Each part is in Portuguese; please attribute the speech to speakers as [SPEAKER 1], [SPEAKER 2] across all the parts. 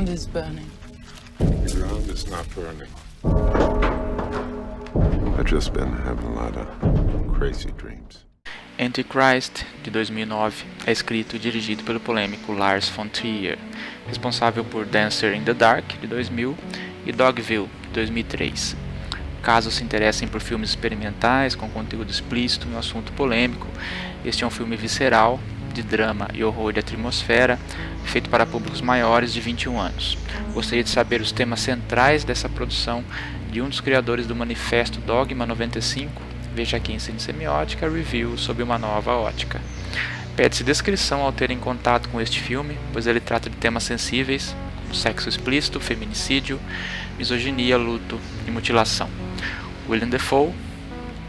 [SPEAKER 1] ground is burning.
[SPEAKER 2] The ground is not burning. I've just been having a lot of crazy dreams.
[SPEAKER 3] Antichrist, de 2009, é escrito e dirigido pelo polêmico Lars von Trier, responsável por Dancer in the Dark, de 2000, e Dogville, de 2003. Caso se interessem por filmes experimentais com conteúdo explícito e um assunto polêmico, este é um filme visceral, de drama e horror de atmosfera, feito para públicos maiores de 21 anos. Gostaria de saber os temas centrais dessa produção de um dos criadores do manifesto Dogma 95. Veja aqui em Cine Semiótica Review sobre uma nova ótica. Pede-se descrição ao terem contato com este filme, pois ele trata de temas sensíveis, como sexo explícito, feminicídio, misoginia, luto e mutilação. Willem Dafoe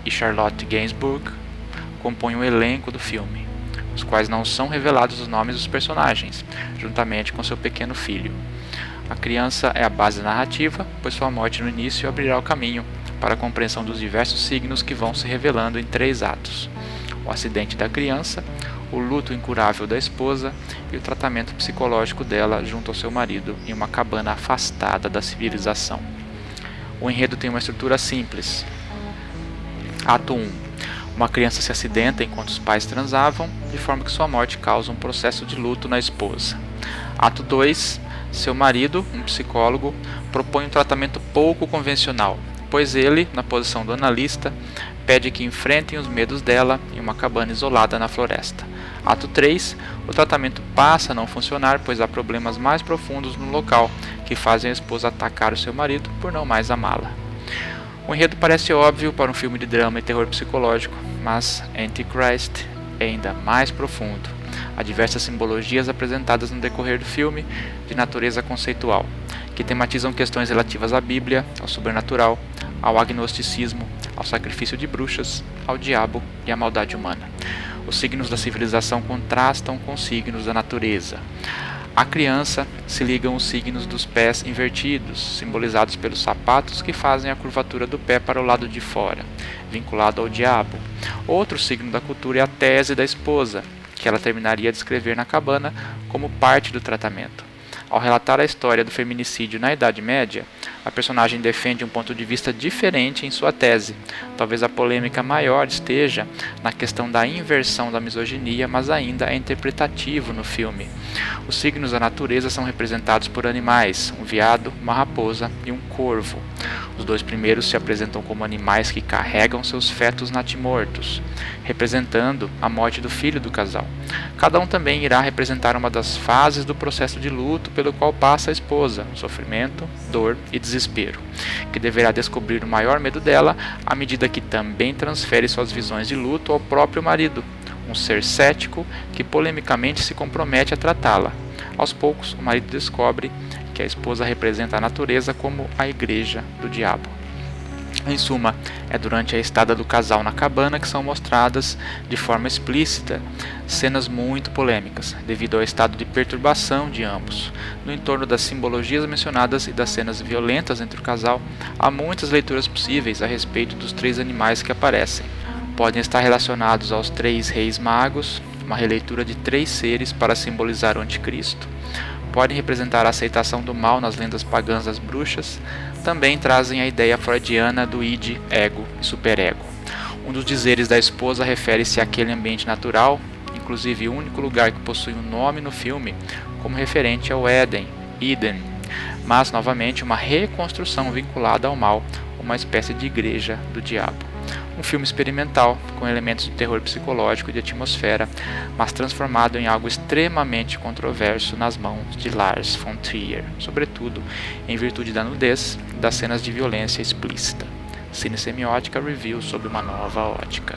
[SPEAKER 3] e Charlotte Gainsbourg compõem o elenco do filme, os quais não são revelados os nomes dos personagens, juntamente com seu pequeno filho. A criança é a base narrativa, pois sua morte no início abrirá o caminho para a compreensão dos diversos signos que vão se revelando em 3 atos: o acidente da criança, o luto incurável da esposa e o tratamento psicológico dela junto ao seu marido em uma cabana afastada da civilização. O enredo tem uma estrutura simples. Ato 1. Uma criança se acidenta enquanto os pais transavam, de forma que sua morte causa um processo de luto na esposa. Ato 2. Seu marido, um psicólogo, propõe um tratamento pouco convencional, pois ele, na posição do analista, pede que enfrentem os medos dela em uma cabana isolada na floresta. Ato 3. O tratamento passa a não funcionar, pois há problemas mais profundos no local, que fazem a esposa atacar o seu marido por não mais amá-la. O enredo parece óbvio para um filme de drama e terror psicológico, mas Antichrist é ainda mais profundo. Há diversas simbologias apresentadas no decorrer do filme, de natureza conceitual, que tematizam questões relativas à Bíblia, ao sobrenatural, ao agnosticismo, ao sacrifício de bruxas, ao diabo e à maldade humana. Os signos da civilização contrastam com os signos da natureza. À criança se ligam os signos dos pés invertidos, simbolizados pelos sapatos que fazem a curvatura do pé para o lado de fora, vinculado ao diabo. Outro signo da cultura é a tese da esposa, que ela terminaria de escrever na cabana como parte do tratamento. Ao relatar a história do feminicídio na Idade Média, a personagem defende um ponto de vista diferente em sua tese. Talvez a polêmica maior esteja na questão da inversão da misoginia, mas ainda é interpretativo no filme. Os signos da natureza são representados por animais, um veado, uma raposa e um corvo. Os 2 primeiros se apresentam como animais que carregam seus fetos natimortos, representando a morte do filho do casal. Cada um também irá representar uma das fases do processo de luto pelo qual passa a esposa, sofrimento, dor e desespero, que deverá descobrir o maior medo dela à medida que também transfere suas visões de luto ao próprio marido, um ser cético que polemicamente se compromete a tratá-la. Aos poucos, o marido descobre que a esposa representa a natureza como a igreja do diabo. Em suma, é durante a estada do casal na cabana que são mostradas de forma explícita cenas muito polêmicas, devido ao estado de perturbação de ambos. No entorno das simbologias mencionadas e das cenas violentas entre o casal, há muitas leituras possíveis a respeito dos 3 animais que aparecem. Podem estar relacionados aos 3 reis magos, uma releitura de 3 seres para simbolizar o anticristo. Podem representar a aceitação do mal nas lendas pagãs das bruxas. Também trazem a ideia freudiana do id, ego e superego. Um dos dizeres da esposa refere-se àquele ambiente natural, inclusive o único lugar que possui um nome no filme, como referente ao Éden, Eden, mas novamente uma reconstrução vinculada ao mal, uma espécie de igreja do diabo. Um filme experimental, com elementos de terror psicológico e de atmosfera, mas transformado em algo extremamente controverso nas mãos de Lars von Trier, sobretudo em virtude da nudez e das cenas de violência explícita. Cine Semiótica Review sobre uma nova ótica.